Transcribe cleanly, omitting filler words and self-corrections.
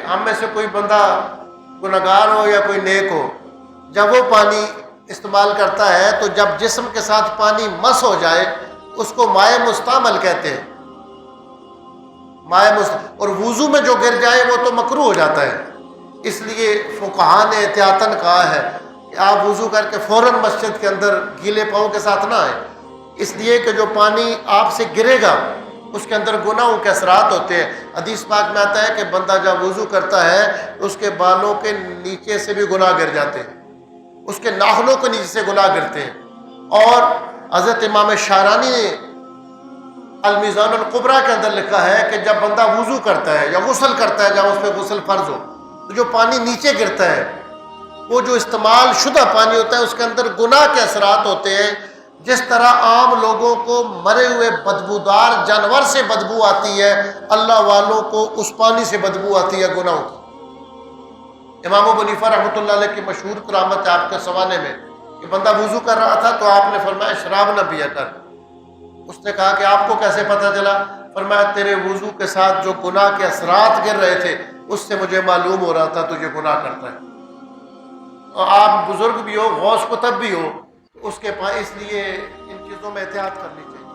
ہم میں سے کوئی بندہ گنہگار ہو یا کوئی نیک ہو، جب وہ پانی استعمال کرتا ہے تو جب جسم کے ساتھ پانی مس ہو جائے اس کو مائع مستعمل کہتے ہیں، اور وضو میں جو گر جائے وہ تو مکروہ ہو جاتا ہے۔ اس لیے فقہاء نے احتیاطاً کہا ہے کہ آپ وضو کر کے فوراً مسجد کے اندر گیلے پاؤں کے ساتھ نہ آئیں، اس لیے کہ جو پانی آپ سے گرے گا اس کے اندر گناہوں کے اثرات ہوتے ہیں۔ حدیث پاک میں آتا ہے کہ بندہ جب وضو کرتا ہے تو اس کے بالوں کے نیچے سے بھی گناہ گر جاتے ہیں، اس کے ناخنوں کے نیچے سے گناہ گرتے ہیں۔ اور حضرت امام شارانی نے المیزان الکبریٰ کے اندر لکھا ہے کہ جب بندہ وضو کرتا ہے یا غسل کرتا ہے جب اس پہ غسل فرض ہو تو جو پانی نیچے گرتا ہے وہ جو استعمال شدہ پانی ہوتا ہے اس کے اندر گناہ کے اثرات ہوتے ہیں۔ جس طرح عام لوگوں کو مرے ہوئے بدبودار جانور سے بدبو آتی ہے، اللہ والوں کو اس پانی سے بدبو آتی ہے گناہوں کی۔ امام ابو حنیفہ رحمۃ اللہ علیہ کی مشہور کرامت ہے آپ کے زمانے میں کہ بندہ وضو کر رہا تھا تو آپ نے فرمایا شراب نہ پیا کر۔ اس نے کہا کہ آپ کو کیسے پتہ چلا؟ فرمایا تیرے وضو کے ساتھ جو گناہ کے اثرات گر رہے تھے اس سے مجھے معلوم ہو رہا تھا تجھے گناہ کرتا ہے۔ اور آپ بزرگ بھی ہو، غوث قطب بھی ہو، اس کے پاس اس لیے ان چیزوں میں احتیاط کرنی چاہیے۔